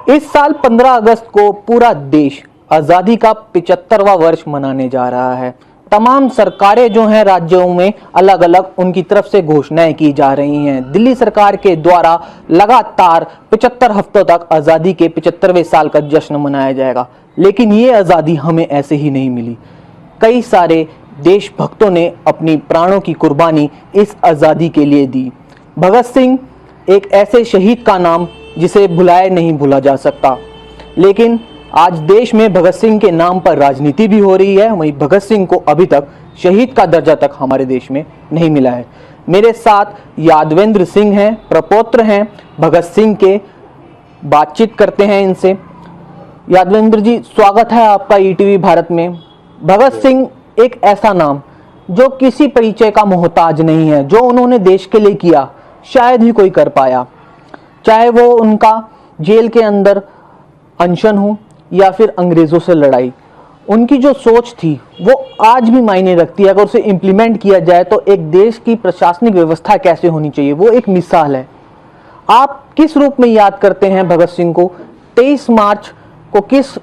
इस साल 15 अगस्त को पूरा देश आज़ादी का 75वां वर्ष मनाने जा रहा है। तमाम सरकारें जो हैं राज्यों में अलग अलग उनकी तरफ से घोषणाएं की जा रही हैं। दिल्ली सरकार के द्वारा लगातार 75 हफ्तों तक आज़ादी के 75वें साल का जश्न मनाया जाएगा। लेकिन ये आज़ादी हमें ऐसे ही नहीं मिली। कई सारे देशभक्तों ने अपनी प्राणों की कुर्बानी इस आज़ादी के लिए दी। भगत सिंह एक ऐसे शहीद का नाम जिसे भुलाए नहीं भूला जा सकता। लेकिन आज देश में भगत सिंह के नाम पर राजनीति भी हो रही है, वहीं भगत सिंह को अभी तक शहीद का दर्जा तक हमारे देश में नहीं मिला है। मेरे साथ यादवेंद्र सिंह हैं, प्रपौत्र हैं भगत सिंह के। बातचीत करते हैं इनसे। यादवेंद्र जी, स्वागत है आपका ईटीवी भारत में। भगत सिंह एक ऐसा नाम जो किसी परिचय का मोहताज नहीं है। जो उन्होंने देश के लिए किया शायद ही कोई कर पाया, चाहे वो उनका जेल के अंदर अनशन हो या फिर अंग्रेजों से लड़ाई। उनकी जो सोच थी वो आज भी मायने रखती है। अगर उसे इम्प्लीमेंट किया जाए तो एक देश की प्रशासनिक व्यवस्था कैसे होनी चाहिए, वो एक मिसाल है। आप किस रूप में याद करते हैं भगत सिंह को? 23 मार्च को किस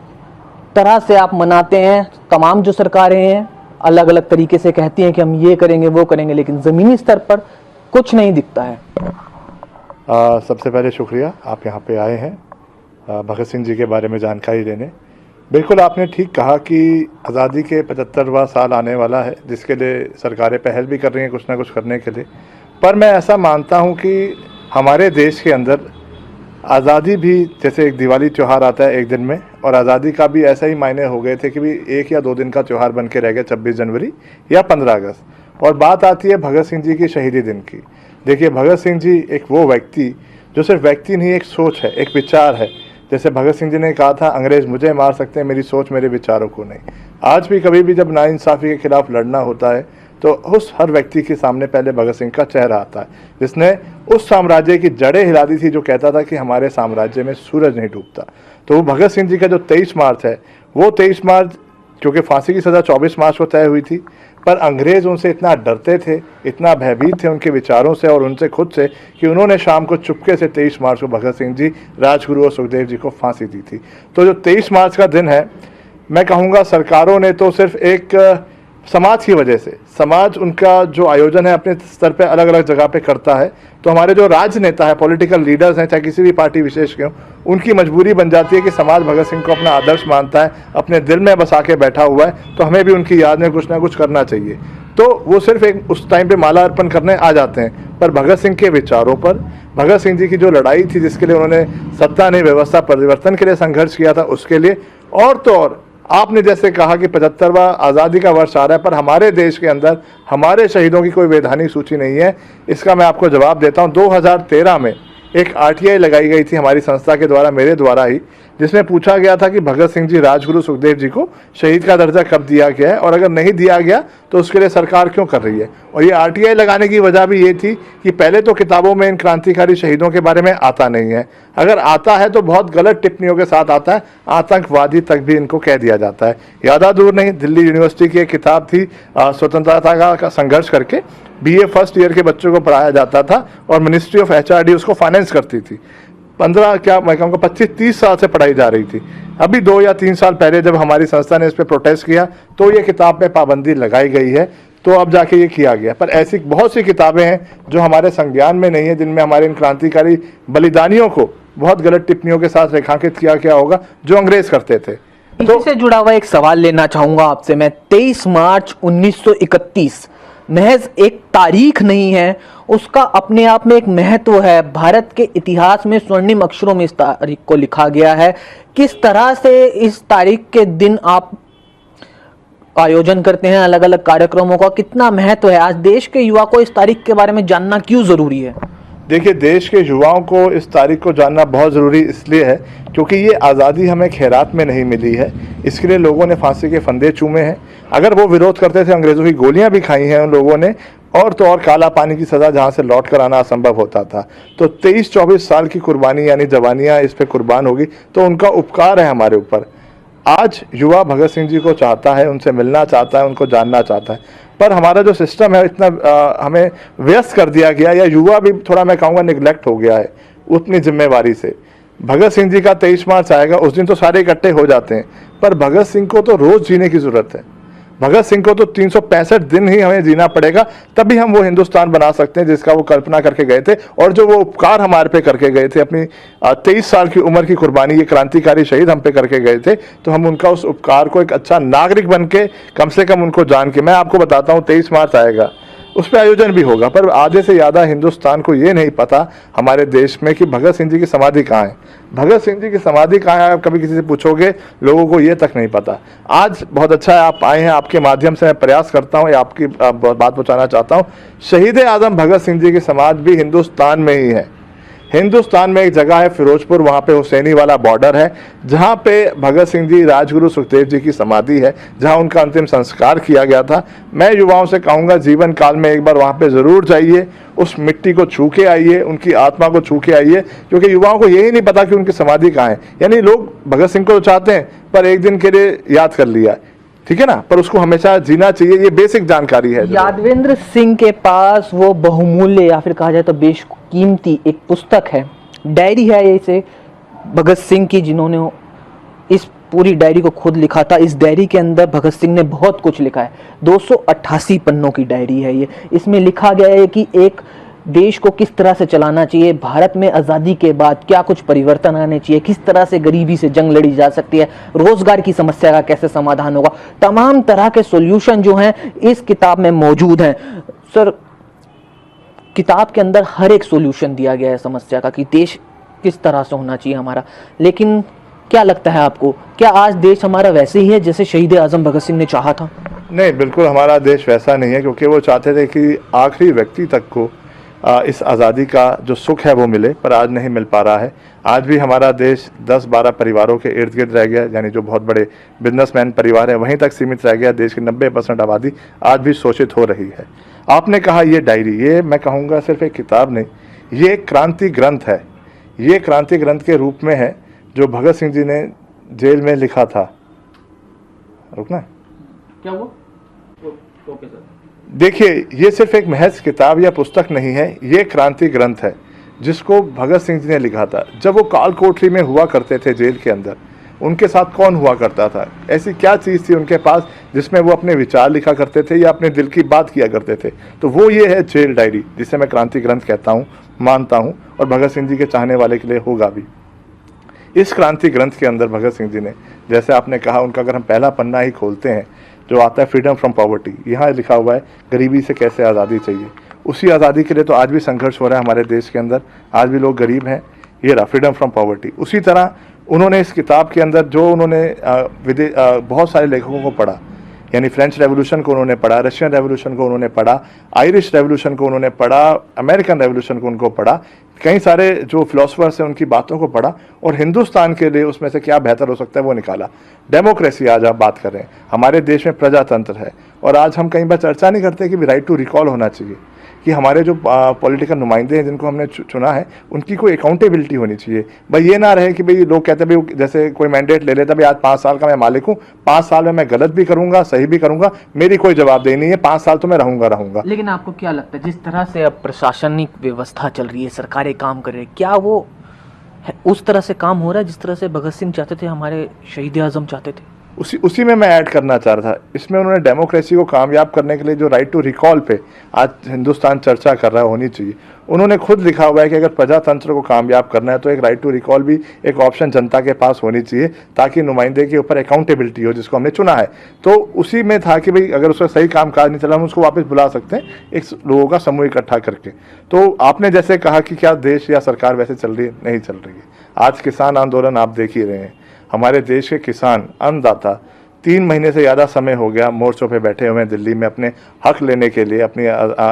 तरह से आप मनाते हैं? तमाम जो सरकारें हैं अलग अलग तरीके से कहती हैं कि हम ये करेंगे वो करेंगे, लेकिन ज़मीनी स्तर पर कुछ नहीं दिखता है। सबसे पहले शुक्रिया, आप यहाँ पे आए हैं भगत सिंह जी के बारे में जानकारी देने। बिल्कुल आपने ठीक कहा कि आज़ादी के 75वां साल आने वाला है, जिसके लिए सरकारें पहल भी कर रही हैं कुछ ना कुछ करने के लिए। पर मैं ऐसा मानता हूँ कि हमारे देश के अंदर आज़ादी भी जैसे एक दिवाली त्यौहार आता है एक दिन में, और आज़ादी का भी ऐसा ही मायने हो गए थे कि भी 1 या 2 दिन का त्यौहार बन के रह गया, 26 जनवरी या 15 अगस्त। और बात आती है भगत सिंह जी की शहीदी दिन की। देखिए, भगत सिंह जी एक वो व्यक्ति जो सिर्फ व्यक्ति नहीं, एक सोच है, एक विचार है। जैसे भगत सिंह जी ने कहा था, अंग्रेज़ मुझे मार सकते हैं, मेरी सोच मेरे विचारों को नहीं। आज भी कभी भी जब नाइंसाफ़ी के खिलाफ लड़ना होता है तो उस हर व्यक्ति के सामने पहले भगत सिंह का चेहरा आता है, जिसने उस साम्राज्य की जड़ें हिला दी थी, जो कहता था कि हमारे साम्राज्य में सूरज नहीं डूबता। तो वो भगत सिंह जी का जो 23 मार्च है, वो 23 मार्च, क्योंकि फांसी की सज़ा 24 मार्च को तय हुई थी, पर अंग्रेज़ उनसे इतना डरते थे, इतना भयभीत थे उनके विचारों से और उनसे खुद से, कि उन्होंने शाम को चुपके से 23 मार्च को भगत सिंह जी, राजगुरु और सुखदेव जी को फांसी दी थी। तो जो 23 मार्च का दिन है, मैं कहूँगा सरकारों ने तो सिर्फ एक समाज की वजह से, समाज उनका जो आयोजन है अपने स्तर पे अलग अलग जगह पे करता है, तो हमारे जो राजनेता है, पॉलिटिकल लीडर्स हैं, चाहे किसी भी पार्टी विशेष के हों, उनकी मजबूरी बन जाती है कि समाज भगत सिंह को अपना आदर्श मानता है, अपने दिल में बसा के बैठा हुआ है, तो हमें भी उनकी याद में कुछ ना कुछ करना चाहिए। तो वो सिर्फ एक उस टाइम पे माला अर्पण करने आ जाते हैं। पर भगत सिंह के विचारों पर, भगत सिंह जी की जो लड़ाई थी, जिसके लिए उन्होंने सत्ता नहीं व्यवस्था परिवर्तन के लिए संघर्ष किया था, उसके लिए, और तो और आपने जैसे कहा कि 75वां आज़ादी का वर्ष आ रहा है, पर हमारे देश के अंदर हमारे शहीदों की कोई वैधानिक सूची नहीं है। इसका मैं आपको जवाब देता हूँ। 2013 में एक आरटीआई लगाई गई थी हमारी संस्था के द्वारा, मेरे द्वारा ही, जिसमें पूछा गया था कि भगत सिंह जी, राजगुरु सुखदेव जी को शहीद का दर्जा कब दिया गया है, और अगर नहीं दिया गया तो उसके लिए सरकार क्यों कर रही है। और ये आरटीआई लगाने की वजह भी ये थी कि पहले तो किताबों में इन क्रांतिकारी शहीदों के बारे में आता नहीं है, अगर आता है तो बहुत गलत टिप्पणियों के साथ आता है, आतंकवादी तक भी इनको कह दिया जाता है। ज़्यादा दूर नहीं, दिल्ली यूनिवर्सिटी की एक किताब थी, स्वतंत्रता का संघर्ष करके, बीए फर्स्ट ईयर के बच्चों को पढ़ाया जाता था और मिनिस्ट्री ऑफ एचआरडी उसको फाइनेंस करती थी। 25-30 साल से पढ़ाई जा रही थी। अभी 2 या 3 साल पहले जब हमारी संस्था ने इस पर प्रोटेस्ट किया तो ये किताब पे पाबंदी लगाई गई है, तो अब जाके ये किया गया। पर ऐसी बहुत सी किताबें हैं जो हमारे संज्ञान में नहीं है, जिनमें हमारे इन क्रांतिकारी बलिदानियों को बहुत गलत टिप्पणियों के साथ रेखांकित किया गया होगा, जो अंग्रेज करते थे। तो इससे जुड़ा हुआ एक सवाल लेना चाहूंगा आपसे मैं। 23 मार्च 1931 महज एक तारीख नहीं है, उसका अपने आप में एक महत्व है। भारत के इतिहास में स्वर्णिम अक्षरों में इस तारीख को लिखा गया है। किस तरह से इस तारीख के दिन आप आयोजन करते हैं अलग अलग कार्यक्रमों का, कितना महत्व है? आज देश के युवा को इस तारीख के बारे में जानना क्यों जरूरी है? देखिए, देश के युवाओं को इस तारीख को जानना बहुत ज़रूरी इसलिए है क्योंकि ये आज़ादी हमें खैरात में नहीं मिली है। इसके लिए लोगों ने फांसी के फंदे चूमे हैं। अगर वो विरोध करते थे, अंग्रेज़ों की गोलियां भी खाई हैं उन लोगों ने, और तो और काला पानी की सज़ा जहाँ से लौट कर आना असंभव होता था। तो 23-24 साल की कुर्बानी यानी जवानियाँ इस पर कुर्बान होगी, तो उनका उपकार है हमारे ऊपर। आज युवा भगत सिंह जी को चाहता है, उनसे मिलना चाहता है, उनको जानना चाहता है, पर हमारा जो सिस्टम है इतना हमें व्यस्त कर दिया गया, या युवा भी थोड़ा मैं कहूँगा निगलेक्ट हो गया है उतनी जिम्मेवारी से। भगत सिंह जी का 23 मार्च आएगा, उस दिन तो सारे इकट्ठे हो जाते हैं, पर भगत सिंह को तो रोज जीने की जरूरत है। भगत सिंह को तो 365 दिन ही हमें जीना पड़ेगा, तभी हम वो हिंदुस्तान बना सकते हैं जिसका वो कल्पना करके गए थे, और जो वो उपकार हमारे पे करके गए थे, अपनी 23 साल की उम्र की कुर्बानी, ये क्रांतिकारी शहीद हम पे करके गए थे, तो हम उनका उस उपकार को एक अच्छा नागरिक बन के कम से कम उनको जान के, मैं आपको बताता हूँ 23 मार्च आएगा, उस पर आयोजन भी होगा, पर आधे से ज़्यादा हिंदुस्तान को ये नहीं पता हमारे देश में कि भगत सिंह जी की समाधि कहाँ है। भगत सिंह जी की समाधि कहाँ है, आप कभी किसी से पूछोगे, लोगों को ये तक नहीं पता। आज बहुत अच्छा है आप आए हैं, आपके माध्यम से मैं प्रयास करता हूँ, आपकी बात पहुँचाना चाहता हूँ। शहीद आजम भगत सिंह जी की समाधि भी हिंदुस्तान में ही है। हिंदुस्तान में एक जगह है फिरोजपुर, वहाँ पे हुसैनी वाला बॉर्डर है, जहाँ पे भगत सिंह जी, राजगुरु सुखदेव जी की समाधि है, जहाँ उनका अंतिम संस्कार किया गया था। मैं युवाओं से कहूँगा जीवन काल में एक बार वहाँ पे ज़रूर जाइए, उस मिट्टी को छू के आइए, उनकी आत्मा को छू के आइए, क्योंकि युवाओं को यही नहीं पता कि उनकी समाधि कहाँ है। यानी लोग भगत सिंह को चाहते हैं पर एक दिन के लिए याद कर लिया, ठीक है ना, पर उसको हमेशा जीना चाहिए, ये बेसिक जानकारी है। यादवेंद्र सिंह के पास वो बहुमूल्य या फिर कहा जाए तो बेशकीमती एक पुस्तक है, डायरी है इसे भगत सिंह की, जिन्होंने इस पूरी डायरी को खुद लिखा था। इस डायरी के अंदर भगत सिंह ने बहुत कुछ लिखा है, 288 पन्नों की डायरी है ये। इसमें लिखा गया है कि एक देश को किस तरह से चलाना चाहिए, भारत में आज़ादी के बाद क्या कुछ परिवर्तन आने चाहिए, किस तरह से गरीबी से जंग लड़ी जा सकती है, रोजगार की समस्या का कैसे समाधान होगा, तमाम तरह के सॉल्यूशन जो हैं इस किताब में मौजूद हैं। सर, किताब के अंदर हर एक सॉल्यूशन दिया गया है समस्या का कि देश किस तरह से होना चाहिए हमारा। लेकिन क्या लगता है आपको, क्या आज देश हमारा वैसे ही है जैसे शहीद आजम भगत सिंह ने चाहा था? नहीं, बिल्कुल हमारा देश वैसा नहीं है, क्योंकि वो चाहते थे कि आखिरी व्यक्ति तक को इस आज़ादी का जो सुख है वो मिले, पर आज नहीं मिल पा रहा है। आज भी हमारा देश 10-12 परिवारों के इर्द गिर्द रह गया, यानी जो बहुत बड़े बिजनेसमैन परिवार हैं वहीं तक सीमित रह गया। देश की 90% आबादी आज भी शोषित हो रही है। आपने कहा ये डायरी, ये मैं कहूँगा सिर्फ एक किताब नहीं, ये एक क्रांति ग्रंथ है। ये क्रांति ग्रंथ के रूप में है जो भगत सिंह जी ने जेल में लिखा था। रुकना क्या वो? Okay sir. देखिए, ये सिर्फ एक महज किताब या पुस्तक नहीं है, ये क्रांति ग्रंथ है जिसको भगत सिंह जी ने लिखा था। जब वो काल कोठरी में हुआ करते थे जेल के अंदर, उनके साथ कौन हुआ करता था, ऐसी क्या चीज़ थी उनके पास जिसमें वो अपने विचार लिखा करते थे या अपने दिल की बात किया करते थे, तो वो ये है जेल डायरी, जिसे मैं क्रांति ग्रंथ कहता हूँ, मानता हूँ, और भगत सिंह जी के चाहने वाले के लिए होगा भी। इस क्रांति ग्रंथ के अंदर भगत सिंह जी ने, जैसे आपने कहा, उनका अगर हम पहला पन्ना ही खोलते हैं जो आता है फ्रीडम फ्रॉम पॉवर्टी, यहाँ लिखा हुआ है गरीबी से कैसे आज़ादी चाहिए। उसी आज़ादी के लिए तो आज भी संघर्ष हो रहा है हमारे देश के अंदर, आज भी लोग गरीब हैं। ये रहा फ्रीडम फ्रॉम पॉवर्टी। उसी तरह उन्होंने इस किताब के अंदर जो उन्होंने बहुत सारे लेखकों को पढ़ा, यानी फ्रेंच रेवोल्यूशन को उन्होंने पढ़ा, रशियन रेवोल्यूशन को उन्होंने पढ़ा, आयरिश रेवोल्यूशन को उन्होंने पढ़ा, अमेरिकन रेवोल्यूशन को उनको पढ़ा, कई सारे जो फिलोसफर्स हैं उनकी बातों को पढ़ा, और हिंदुस्तान के लिए उसमें से क्या बेहतर हो सकता है वो निकाला। डेमोक्रेसी आज आप बात कर रहे हैं, हमारे देश में प्रजातंत्र है, और आज हम कई बार चर्चा नहीं करते कि राइट टू रिकॉल होना चाहिए, कि हमारे जो पॉलिटिकल नुमाइंदे हैं जिनको हमने चुना है उनकी कोई अकाउंटेबिलिटी होनी चाहिए। भाई ये ना रहे कि भाई लोग कहते हैं भाई जैसे कोई मैंडेट ले लेता, भाई आज 5 साल का मैं मालिक हूँ, 5 साल में मैं गलत भी करूंगा सही भी करूंगा, मेरी कोई जवाबदेही नहीं है, 5 साल तो मैं रहूंगा। लेकिन आपको क्या लगता है जिस तरह से अब प्रशासनिक व्यवस्था चल रही है, सरकारें काम कर रही है, क्या वो उस तरह से काम हो रहा है जिस तरह से भगत सिंह चाहते थे, हमारे शहीद आजम चाहते थे? उसी में मैं ऐड करना चाह रहा था। इसमें उन्होंने डेमोक्रेसी को कामयाब करने के लिए जो राइट टू रिकॉल पे आज हिंदुस्तान चर्चा कर रहा है होनी चाहिए। उन्होंने खुद लिखा हुआ है कि अगर प्रजातंत्र को कामयाब करना है तो एक राइट टू रिकॉल भी एक ऑप्शन जनता के पास होनी चाहिए, ताकि नुमाइंदे के ऊपर अकाउंटेबिलिटी हो जिसको हमने चुना है। तो उसी में था कि भाई अगर उसका सही काम काज नहीं चला हम उसको वापस बुला सकते हैं एक लोगों का समूह इकट्ठा करके। तो आपने जैसे कहा कि क्या देश या सरकार वैसे चल रही है, नहीं चल रही है। आज किसान आंदोलन आप देख ही रहे हैं, हमारे देश के किसान अन्नदाता 3 महीने से ज़्यादा समय हो गया मोर्चों पे बैठे हुए हैं दिल्ली में अपने हक लेने के लिए, अपनी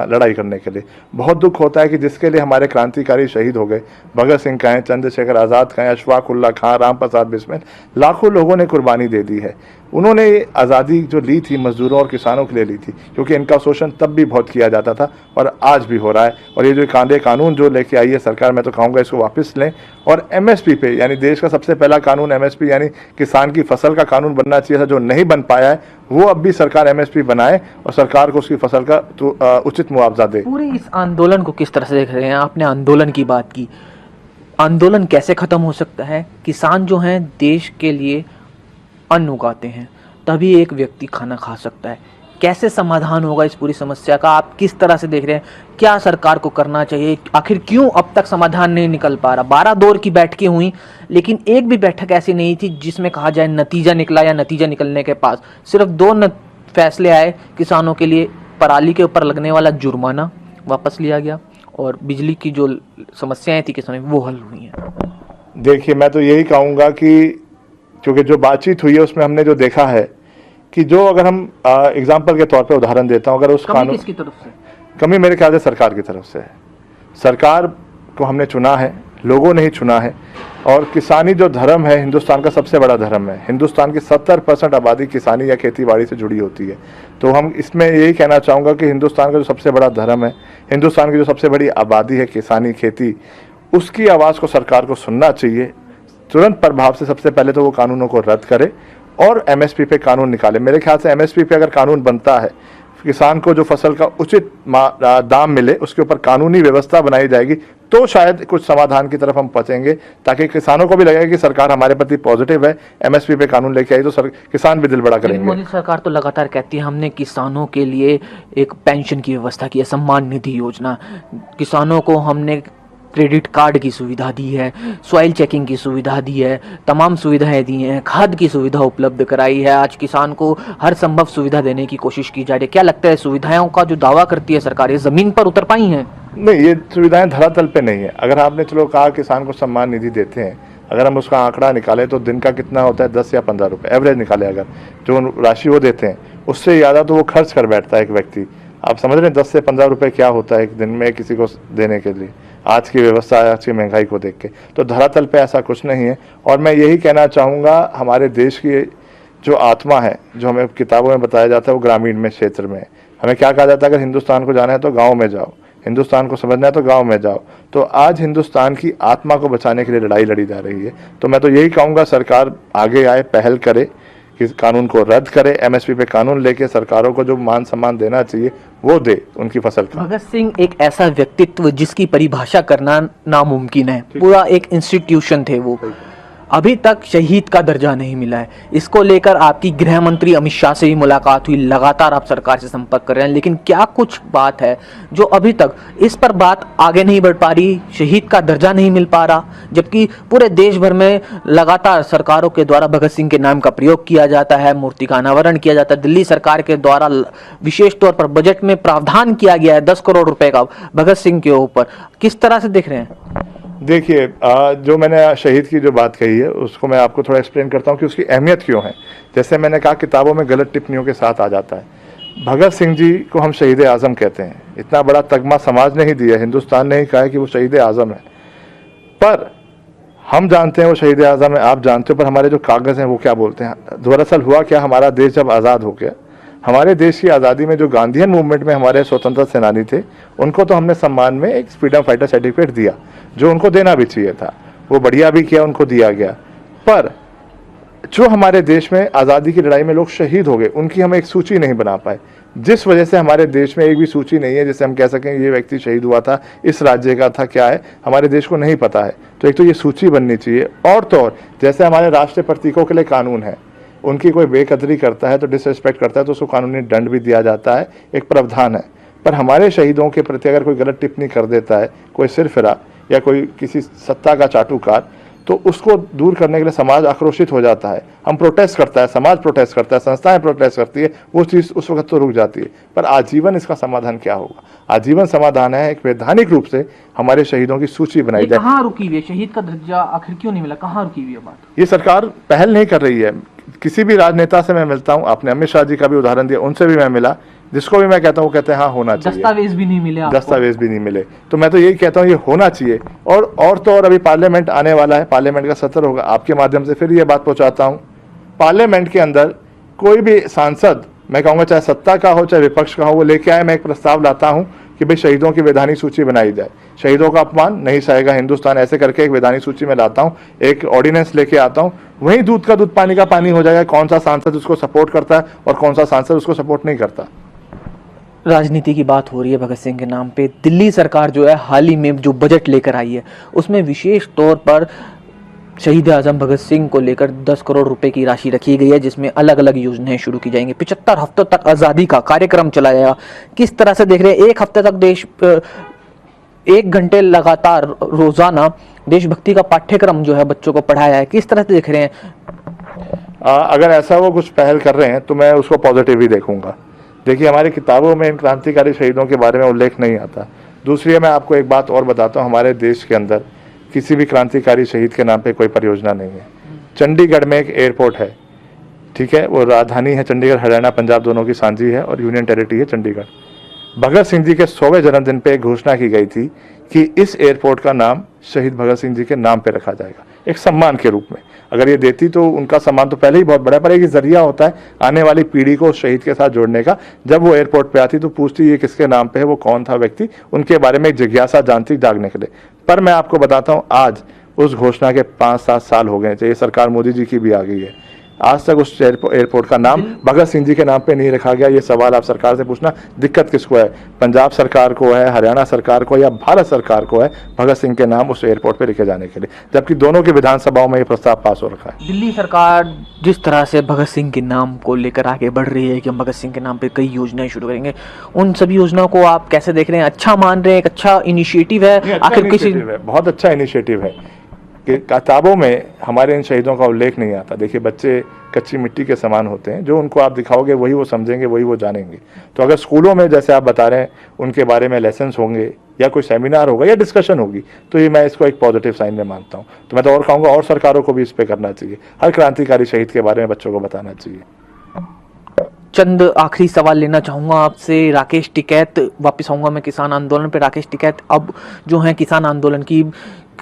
लड़ाई करने के लिए। बहुत दुख होता है कि जिसके लिए हमारे क्रांतिकारी शहीद हो गए, भगत सिंह कहें, चंद्रशेखर आज़ाद कहें, अशफाक उल्लाह खां, राम प्रसाद बिस्मिल, लाखों लोगों ने कुर्बानी दे दी है। उन्होंने आज़ादी जो ली थी मजदूरों और किसानों के लिए ली थी, क्योंकि इनका शोषण तब भी बहुत किया जाता था और आज भी हो रहा है। और ये जो कांदे कानून जो लेके आई है सरकार, मैं तो कहूँगा इसको वापस लें, और एमएसपी पे, यानी देश का सबसे पहला कानून एमएसपी यानी किसान की फसल का कानून बनना चाहिए था, जो नहीं बन पाया है, वो अब भी सरकार एमएसपी बनाए और सरकार को उसकी फसल का उचित मुआवजा दे। पूरे इस आंदोलन को किस तरह से देख रहे हैं? आपने आंदोलन की बात की, आंदोलन कैसे खत्म हो सकता है? किसान जो हैं देश के लिए अन्न उगाते हैं, तभी एक व्यक्ति खाना खा सकता है। कैसे समाधान होगा इस पूरी समस्या का? आप किस तरह से देख रहे हैं? क्या सरकार को करना चाहिए? आखिर क्यों अब तक समाधान नहीं निकल पा रहा? 12 दौर की बैठकें हुई, लेकिन एक भी बैठक ऐसी नहीं थी जिसमें कहा जाए नतीजा निकला या नतीजा निकलने के पास सिर्फ 2 फैसले आए। किसानों के लिए पराली के ऊपर लगने वाला जुर्माना वापस लिया गया और बिजली की जो समस्याएं थी किसानों में वो हल हुई हैं। देखिए, मैं तो यही कहूँगा कि क्योंकि जो बातचीत हुई है उसमें हमने जो देखा है कि जो अगर हम एग्जाम्पल के तौर पे उदाहरण देता हूँ, अगर उस कानून किसकी तरफ से? कमी मेरे ख्याल से सरकार की तरफ से है। सरकार को हमने चुना है, लोगों ने ही चुना है, और किसानी जो धर्म है हिंदुस्तान का सबसे बड़ा धर्म है। हिंदुस्तान की 70% आबादी किसानी या खेती बाड़ी से जुड़ी होती है। तो हम इसमें यही कहना चाहूँगा कि हिंदुस्तान का जो सबसे बड़ा धर्म है, हिंदुस्तान की जो सबसे बड़ी आबादी है किसानी खेती, उसकी आवाज़ को सरकार को सुनना चाहिए। तुरंत प्रभाव से सबसे पहले तो वो कानूनों को रद्द करे और एमएसपी पे कानून निकाले। मेरे ख्याल से एमएसपी पे अगर कानून बनता है, किसान को जो फसल का उचित दाम मिले, उसके ऊपर कानूनी व्यवस्था बनाई जाएगी, तो शायद कुछ समाधान की तरफ हम पहुंचेंगे, ताकि किसानों को भी लगेगा कि सरकार हमारे प्रति पॉजिटिव है। एमएसपी पे कानून लेके आई तो किसान भी दिल बड़ा करेंगे। मोदी सरकार तो लगातार कहती है हमने किसानों के लिए एक पेंशन की व्यवस्था की है, सम्मान निधि योजना, किसानों को हमने क्रेडिट कार्ड की सुविधा दी है, सॉइल चेकिंग की सुविधा दी है, तमाम सुविधाएं दी हैं, खाद की सुविधा उपलब्ध कराई है। आज किसान को हर संभव सुविधा देने की कोशिश की जा रही है। क्या लगता है सुविधाओं का जो दावा करती है सरकार, ये जमीन पर उतर पाई हैं? नहीं, ये सुविधाएं धरातल पे नहीं है। अगर आपने चलो कहा किसान को सम्मान निधि देते हैं, अगर हम उसका आंकड़ा निकालें तो दिन का कितना होता है, 10 या 15 रुपये एवरेज निकाले, अगर जो राशि वो देते हैं उससे ज़्यादा तो वो खर्च कर बैठता है एक व्यक्ति। आप समझ रहे हैं 10 से 15 रुपये क्या होता है एक दिन में किसी को देने के लिए, आज की व्यवस्था, आज की महंगाई को देख के। तो धरातल पे ऐसा कुछ नहीं है। और मैं यही कहना चाहूँगा, हमारे देश की जो आत्मा है, जो हमें किताबों में बताया जाता है, वो ग्रामीण में क्षेत्र में है। हमें क्या कहा जाता है, अगर हिंदुस्तान को जाना है तो गाँव में जाओ, हिंदुस्तान को समझना है तो गांव में जाओ। तो आज हिंदुस्तान की आत्मा को बचाने के लिए लड़ाई लड़ी जा रही है। तो मैं तो यही कहूँगा सरकार आगे आए, पहल करे कि कानून को रद्द करे, एमएसपी पे कानून लेके सरकारों को जो मान सम्मान देना चाहिए वो दे उनकी फसल का। भगत सिंह एक ऐसा व्यक्तित्व जिसकी परिभाषा करना नामुमकिन है, पूरा एक इंस्टीट्यूशन थे वो। अभी तक शहीद का दर्जा नहीं मिला है। इसको लेकर आपकी गृह मंत्री अमित शाह से भी मुलाकात हुई, लगातार आप सरकार से संपर्क कर रहे हैं, लेकिन क्या कुछ बात है जो अभी तक इस पर बात आगे नहीं बढ़ पा रही? शहीद का दर्जा नहीं मिल पा रहा, जबकि पूरे देश भर में लगातार सरकारों के द्वारा भगत सिंह के नाम का प्रयोग किया जाता है, मूर्ति का अनावरण किया जाता है। दिल्ली सरकार के द्वारा विशेष तौर पर बजट में प्रावधान किया गया है 10 करोड़ रुपए का भगत सिंह के ऊपर। किस तरह से देख रहे हैं? देखिए, जो मैंने शहीद की जो बात कही है उसको मैं आपको थोड़ा एक्सप्लेन करता हूँ कि उसकी अहमियत क्यों है। जैसे मैंने कहा, किताबों में गलत टिप्पणियों के साथ आ जाता है। भगत सिंह जी को हम शहीद आज़म कहते हैं। इतना बड़ा तगमा समाज ने ही दिया, हिंदुस्तान ने ही कहा है कि वो शहीद आज़म है, पर हम जानते हैं वो शहीद आज़म है, आप जानते हो, पर हमारे जो कागज़ हैं वो क्या बोलते हैं। दरअसल हुआ क्या, हमारा देश जब आज़ाद हो गया, हमारे देश की आज़ादी में जो गांधीयन मूवमेंट में हमारे स्वतंत्रता सेनानी थे, उनको तो हमने सम्मान में एक फ्रीडम फाइटर सर्टिफिकेट दिया, जो उनको देना भी चाहिए था। वो बढ़िया भी किया, उनको दिया गया। पर जो हमारे देश में आज़ादी की लड़ाई में लोग शहीद हो गए, उनकी हम एक सूची नहीं बना पाए, जिस वजह से हमारे देश में एक भी सूची नहीं है जिससे हम कह सकें ये व्यक्ति शहीद हुआ था, इस राज्य का था, क्या है, हमारे देश को नहीं पता है। तो एक तो ये सूची बननी चाहिए। और तो और, जैसे हमारे राष्ट्रीय प्रतीकों के लिए कानून है, उनकी कोई बेकदरी करता है तो डिसरिस्पेक्ट करता है तो उसको कानूनी दंड भी दिया जाता है, एक प्रावधान है। पर हमारे शहीदों के प्रति अगर कोई गलत टिप्पणी कर देता है, कोई सिरफिरा या कोई किसी सत्ता का चाटुकार, तो उसको दूर करने के लिए समाज आक्रोशित हो जाता है। हम प्रोटेस्ट करता है, समाज प्रोटेस्ट करता है, संस्थाएं प्रोटेस्ट करती है, वो चीज़ उस वक्त तो रुक जाती है। पर आजीवन इसका समाधान क्या होगा? आजीवन समाधान है एक वैधानिक रूप से हमारे शहीदों की सूची बनाई जाए। कहाँ रुकी हुई है? शहीद का दर्जा आखिर क्यों नहीं मिला? कहाँ रुकी हुई है बात? ये सरकार पहल नहीं कर रही है। किसी भी राजनेता से मैं मिलता हूँ, आपने अमित शाह जी का भी उदाहरण दिया, उनसे भी मैं मिला, जिसको भी मैं कहता हूँ वो कहते हैं हाँ होना चाहिए। दस्तावेज भी नहीं मिले आपको? दस्तावेज भी नहीं मिले। तो मैं तो यही कहता हूँ ये होना चाहिए। और तो और अभी पार्लियामेंट आने वाला है, पार्लियामेंट का सत्र होगा, आपके माध्यम से फिर ये बात पहुँचाता हूँ। पार्लियामेंट के अंदर कोई भी सांसद, मैं कहूँगा चाहे सत्ता का हो चाहे विपक्ष का हो, वो लेके आए, मैं एक प्रस्ताव लाता हूँ कि भाई शहीदों की वैधानिक सूची बनाई जाए, शहीदों का अपमान नहीं सहेगा हिंदुस्तान, ऐसे करके एक वैधानिक सूची में लाता हूँ, एक ऑर्डिनेंस लेके आता हूँ। वहीं दूध का दूध पानी का पानी हो जाएगा, कौन सा सांसद उसको सपोर्ट करता है और कौन सा सांसद उसको सपोर्ट नहीं करता। राजनीति की बात हो रही है भगत सिंह के नाम पे। दिल्ली सरकार जो है हाल ही में जो बजट लेकर आई है उसमें विशेष तौर पर शहीद आजम भगत सिंह को लेकर 10 करोड़ रुपए की राशि रखी गई है, जिसमें अलग अलग योजनाएं शुरू की जाएंगी। 75 हफ्तों तक आज़ादी का कार्यक्रम चलाया जाएगा। किस तरह से देख रहे हैं? एक हफ्ते तक देश 1 घंटे लगातार रोजाना देशभक्ति का पाठ्यक्रम जो है बच्चों को पढ़ाया है, किस तरह से देख रहे हैं? अगर ऐसा वो कुछ पहल कर रहे हैं तो मैं उसको पॉजिटिव ही देखूंगा। देखिए, हमारी किताबों में इन क्रांतिकारी शहीदों के बारे में उल्लेख नहीं आता। दूसरी है, मैं आपको एक बात और बताता हूँ, हमारे देश के अंदर किसी भी क्रांतिकारी शहीद के नाम पे कोई परियोजना नहीं है। चंडीगढ़ में एक एयरपोर्ट है, ठीक है, वो राजधानी है चंडीगढ़, हरियाणा पंजाब दोनों की सांझी है और यूनियन टेरिटरी है चंडीगढ़। भगत सिंह जी के 100वें जन्मदिन पे एक घोषणा की गई थी कि इस एयरपोर्ट का नाम शहीद भगत सिंह जी के नाम पे रखा जाएगा, एक सम्मान के रूप में। अगर ये देती तो उनका सम्मान तो पहले ही बहुत बड़ा है, पर एक जरिया होता है आने वाली पीढ़ी को उस शहीद के साथ जोड़ने का। जब वो एयरपोर्ट पे आती तो पूछती ये किसके नाम पे है, वो कौन था व्यक्ति, उनके बारे में एक जिज्ञासा जानती जागने के लिए। पर मैं आपको बताता हूँ, आज उस घोषणा के 5-7 साल हो गए, ये सरकार मोदी जी की भी आ गई है, आज तक उस एयरपोर्ट का नाम भगत सिंह जी के नाम पे नहीं रखा गया। ये सवाल आप सरकार से पूछना, दिक्कत किसको है? पंजाब सरकार को है, हरियाणा सरकार को, या भारत सरकार को है भगत सिंह के नाम उस एयरपोर्ट पे लिखे जाने के लिए, जबकि दोनों की विधानसभाओं में ये प्रस्ताव पास हो रखा है। दिल्ली सरकार जिस तरह से भगत सिंह के नाम को लेकर आगे बढ़ रही है कि हम भगत सिंह के नाम पे कई योजनाएं शुरू करेंगे, उन सभी योजनाओं को आप कैसे देख रहे हैं? अच्छा मान रहे हैं? एक अच्छा इनिशिएटिव है? आखिर किसी बहुत अच्छा इनिशिएटिव है कि किताबों में हमारे इन शहीदों का उल्लेख नहीं आता। देखिए, बच्चे कच्ची मिट्टी के समान होते हैं, जो उनको आप दिखाओगे वही वो समझेंगे, वही वो जानेंगे। तो अगर स्कूलों में जैसे आप बता रहे हैं उनके बारे में लेसन्स होंगे या कोई सेमिनार होगा या डिस्कशन होगी, तो ये मैं इसको एक पॉजिटिव साइन में मानता हूँ। तो मैं तो और कहूँगा और सरकारों को भी इस पर करना चाहिए, हर क्रांतिकारी शहीद के बारे में बच्चों को बताना चाहिए। चंद आखिरी सवाल लेना चाहूँगा आपसे। राकेश टिकैत, वापस आऊँगा मैं किसान आंदोलन पे। राकेश टिकैत अब जो है किसान आंदोलन की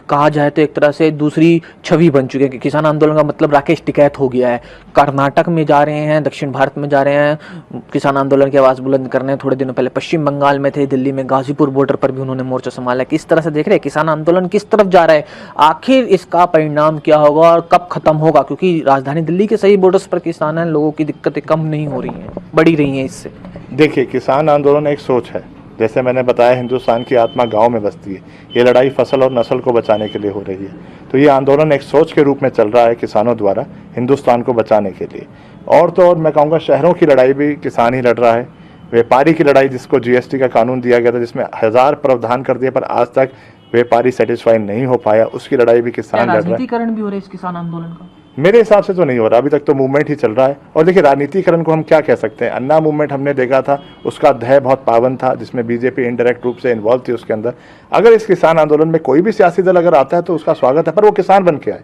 कहा जाए तो एक तरह से दूसरी छवि बन चुकी है कि किसान आंदोलन का मतलब राकेश टिकैत हो गया है। कर्नाटक में जा रहे हैं, दक्षिण भारत में जा रहे हैं किसान आंदोलन की आवाज़ बुलंद करने। थोड़े दिनों पहले पश्चिम बंगाल में थे, दिल्ली में गाजीपुर बॉर्डर पर भी उन्होंने मोर्चा संभाला। किस तरह से देख रहे हैं किसान आंदोलन किस तरफ जा रहा है? आखिर इसका परिणाम क्या होगा और कब खत्म होगा? क्योंकि राजधानी दिल्ली के सही बॉर्डर्स पर किसान हैं, लोगों की दिक्कतें कम नहीं हो रही हैं, बढ़ी रही हैं इससे। देखिए, किसान आंदोलन एक सोच है। जैसे मैंने बताया, हिंदुस्तान की आत्मा गांव में बसती है। ये लड़ाई फसल और नस्ल को बचाने के लिए हो रही है। तो ये आंदोलन एक सोच के रूप में चल रहा है किसानों द्वारा हिंदुस्तान को बचाने के लिए। और तो और मैं कहूँगा, शहरों की लड़ाई भी किसान ही लड़ रहा है। व्यापारी की लड़ाई, जिसको जीएसटी का कानून दिया गया था, जिसमें 1000 प्रावधान कर दिए पर आज तक व्यापारी सेटिस्फाई नहीं हो पाया, उसकी लड़ाई भी किसान लड़ रहा है। राजनीतिकरण भी हो रहा है इस किसान आंदोलन का? मेरे हिसाब से तो नहीं हो रहा, अभी तक तो मूवमेंट ही चल रहा है। और देखिए, राजनीतिकरण को हम क्या कह सकते हैं? अन्ना मूवमेंट हमने देखा था, उसका ध्येय बहुत पावन था, जिसमें बीजेपी इनडायरेक्ट रूप से इन्वॉल्व थी उसके अंदर। अगर इस किसान आंदोलन में कोई भी सियासी दल अगर आता है तो उसका स्वागत है, पर वो किसान बन के आए,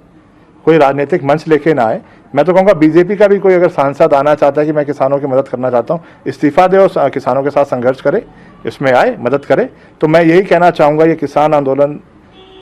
कोई राजनीतिक मंच लेके ना आए। मैं तो कहूँगा बीजेपी का भी कोई अगर सांसद आना चाहता है कि मैं किसानों की मदद करना चाहता हूँ, इस्तीफा दे और किसानों के साथ संघर्ष करे, इसमें आए, मदद करे। तो मैं यही कहना चाहूँगा, ये किसान आंदोलन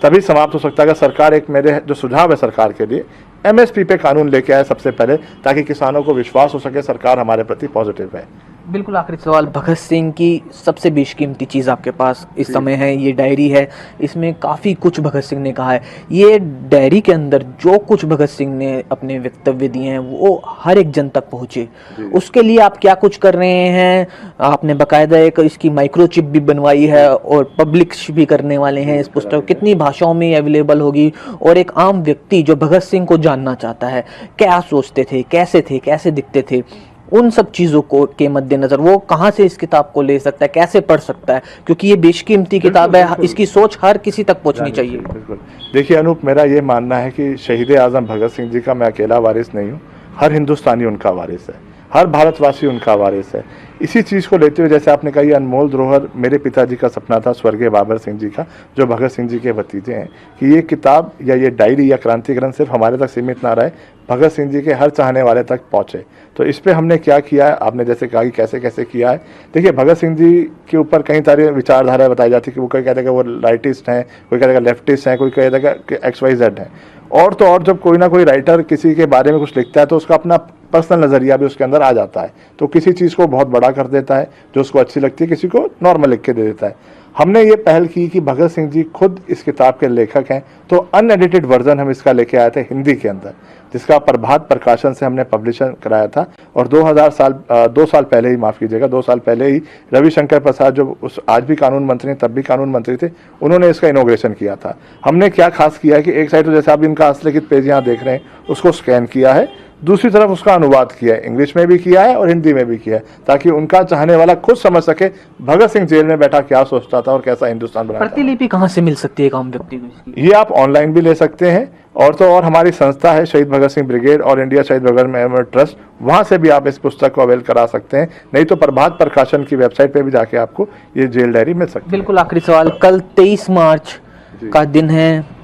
तभी समाप्त हो सकता है अगर सरकार, एक मेरे जो सुझाव है सरकार के लिए, एमएसपी पे कानून लेके आए सबसे पहले, ताकि किसानों को विश्वास हो सके सरकार हमारे प्रति पॉजिटिव है। बिल्कुल आखिरी सवाल, भगत सिंह की सबसे बेशकीमती चीज़ आपके पास इस समय है, ये डायरी है। इसमें काफ़ी कुछ भगत सिंह ने कहा है। ये डायरी के अंदर जो कुछ भगत सिंह ने अपने वक्तव्य दिए हैं वो हर एक जन तक पहुँचे, उसके लिए आप क्या कुछ कर रहे हैं? आपने बाकायदा एक इसकी माइक्रोचिप भी बनवाई है और पब्लिश भी करने वाले हैं इस पुस्तक। कितनी भाषाओं में अवेलेबल होगी? और एक आम व्यक्ति जो भगत सिंह को जानना चाहता है, क्या सोचते थे, कैसे दिखते थे, उन सब चीज़ों को के मद्देनज़र वो कहाँ से इस किताब को ले सकता है, कैसे पढ़ सकता है? क्योंकि ये बेशकीमती किताब है, इसकी सोच हर किसी तक पहुँचनी चाहिए। बिल्कुल। देखिए अनूप, मेरा ये मानना है कि शहीद आज़म भगत सिंह जी का मैं अकेला वारिस नहीं हूँ, हर हिंदुस्तानी उनका वारिस है, हर भारतवासी उनका वारिस है। इसी चीज़ को लेते हुए, जैसे आपने कहा, ये अनमोल धरोहर मेरे पिताजी का सपना था, स्वर्गीय बाबर सिंह जी का, जो भगत सिंह जी के भतीजे हैं, कि ये किताब या ये डायरी या क्रांतिकरण सिर्फ हमारे तक सीमित ना रहे, भगत सिंह जी के हर चाहने वाले तक पहुँचे। तो इस पर हमने क्या किया है, आपने जैसे कहा कि कैसे कैसे किया है। देखिए, भगत सिंह जी के ऊपर कई सारी विचारधारा बताई जाती है कि वो कोई कहता है कि वो राइटिस्ट हैं, कोई कहता है कि लेफ्टिस्ट हैं, कोई कहता है कि XYZ हैं। और तो और जब कोई ना कोई राइटर किसी के बारे में कुछ लिखता है तो उसका अपना पर्सनल नज़रिया भी उसके अंदर आ जाता है। तो किसी चीज़ को बहुत बड़ा कर देता है जो उसको अच्छी लगती है, किसी को नॉर्मल लिख के दे देता है। हमने ये पहल की कि भगत सिंह जी खुद इस किताब के लेखक हैं, तो अनएडिटेड वर्जन हम इसका लेके आए थे हिंदी के अंदर, जिसका प्रभात प्रकाशन से हमने पब्लिशन कराया था। और 2 साल पहले ही, माफ़ कीजिएगा, 2 साल पहले ही रविशंकर प्रसाद, जो उस आज भी कानून मंत्री, तब भी कानून मंत्री थे, उन्होंने इसका इनोग्रेशन किया था। हमने क्या खास किया है कि एक साइड तो जैसे आप इनका हस्तलिखित पेज यहाँ देख रहे हैं, उसको स्कैन किया है, दूसरी तरफ उसका अनुवाद किया है, इंग्लिश में भी किया है और हिंदी में भी किया है, ताकि उनका चाहने वाला खुद समझ सके भगत सिंह जेल में बैठा क्या सोचता था और कैसा हिंदुस्तान बनाता था। प्रतिलिपि कहाँ से मिल सकती है एक आम व्यक्ति को इसकी? ये आप ऑनलाइन भी ले सकते हैं, और तो और हमारी संस्था है शहीद भगत सिंह ब्रिगेड और इंडिया शहीद भगत मेमोरियल ट्रस्ट, वहां से भी आप इस पुस्तक को अवेल करा सकते हैं। नहीं तो प्रभात प्रकाशन की वेबसाइट पे भी जाके आपको ये जेल डायरी मिल सकती है। बिल्कुल आखिरी सवाल, कल 23 मार्च का दिन है,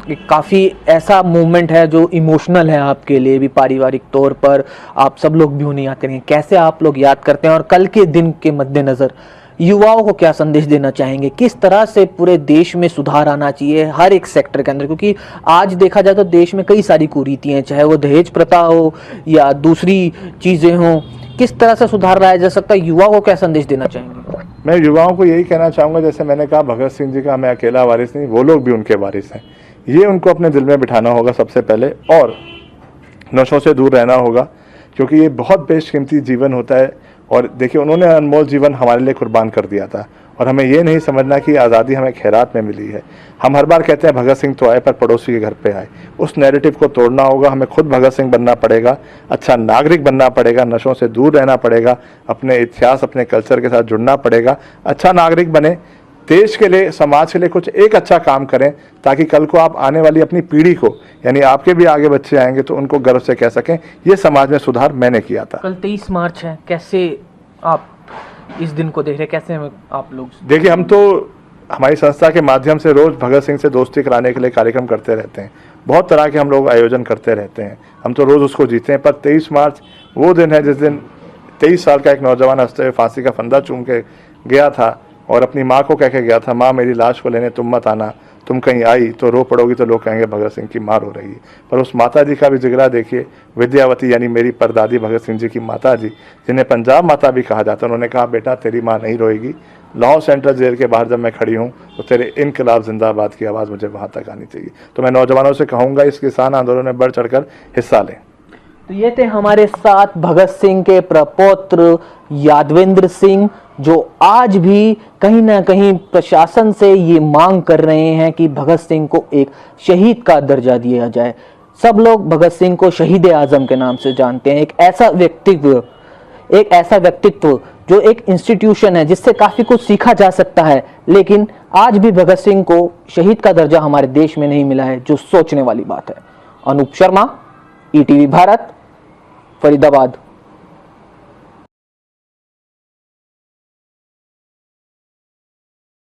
एक काफ़ी ऐसा मूवमेंट है जो इमोशनल है आपके लिए भी, पारिवारिक तौर पर आप सब लोग भी उन्हें याद करेंगे, कैसे आप लोग याद करते हैं और कल के दिन के मद्देनज़र युवाओं को क्या संदेश देना चाहेंगे, किस तरह से पूरे देश में सुधार आना चाहिए हर एक सेक्टर के अंदर? क्योंकि आज देखा जाए तो देश में कई सारी कुरीतियाँ, चाहे वो दहेज प्रथा हो या दूसरी चीज़ें हों, किस तरह से सुधार लाया जा सकता है? युवाओं को क्या संदेश देना चाहेंगे? मैं युवाओं को यही कहना चाहूँगा, जैसे मैंने कहा भगत सिंह जी का मैं अकेला वारिस नहीं, वो लोग भी उनके वारिस हैं। ये उनको अपने दिल में बिठाना होगा सबसे पहले, और नशों से दूर रहना होगा, क्योंकि ये बहुत बेशकीमती जीवन होता है। और देखिए, उन्होंने अनमोल जीवन हमारे लिए कुर्बान कर दिया था, और हमें ये नहीं समझना कि आज़ादी हमें खैरात में मिली है। हम हर बार कहते हैं भगत सिंह तो आए पर पड़ोसी के घर पे आए, उस नैरेटिव को तोड़ना होगा। हमें खुद भगत सिंह बनना पड़ेगा, अच्छा नागरिक बनना पड़ेगा, नशों से दूर रहना पड़ेगा, अपने इतिहास अपने कल्चर के साथ जुड़ना पड़ेगा, अच्छा नागरिक बने, देश के लिए समाज के लिए कुछ एक अच्छा काम करें, ताकि कल को आप आने वाली अपनी पीढ़ी को, यानी आपके भी आगे बच्चे आएंगे तो उनको गर्व से कह सकें ये समाज में सुधार मैंने किया था। कल 23 मार्च है, कैसे आप इस दिन को देख रहे हैं, कैसे आप लोग? देखिए, हम तो हमारी संस्था के माध्यम से रोज भगत सिंह से दोस्ती कराने के लिए कार्यक्रम करते रहते हैं, बहुत तरह के हम लोग आयोजन करते रहते हैं, हम तो रोज उसको जीते हैं। पर 23 मार्च वो दिन है जिस दिन 23 साल का एक नौजवान हंसते हुए फांसी का फंदा चूम के गया था और अपनी माँ को कह के गया था, माँ मेरी लाश को लेने तुम मत आना, तुम कहीं आई तो रो पड़ोगी तो लोग कहेंगे भगत सिंह की माँ रो रही है। पर उस माता जी का भी जिगरा देखिए, विद्यावती यानी मेरी परदादी भगत सिंह जी की माता जी, जिन्हें पंजाब माता भी कहा जाता है, उन्होंने कहा बेटा तेरी माँ नहीं रोएगी, लाहौर सेंट्रल जेल के बाहर जब मैं खड़ी हूँ तो तेरे इनकलाब जिंदाबाद की आवाज़ मुझे वहाँ तक आनी चाहिए। तो मैं नौजवानों से कहूँगा इस किसान आंदोलन में बढ़ चढ़कर हिस्सा लें। तो ये थे हमारे साथ भगत सिंह के प्रपौत्र यादवेंद्र सिंह, जो आज भी कहीं ना कहीं प्रशासन से ये मांग कर रहे हैं कि भगत सिंह को एक शहीद का दर्जा दिया जाए। सब लोग भगत सिंह को शहीद आजम के नाम से जानते हैं, एक ऐसा व्यक्तित्व जो एक इंस्टीट्यूशन है जिससे काफी कुछ सीखा जा सकता है, लेकिन आज भी भगत सिंह को शहीद का दर्जा हमारे देश में नहीं मिला है, जो सोचने वाली बात है। अनूप शर्मा, ईटीवी भारत, फरीदाबाद।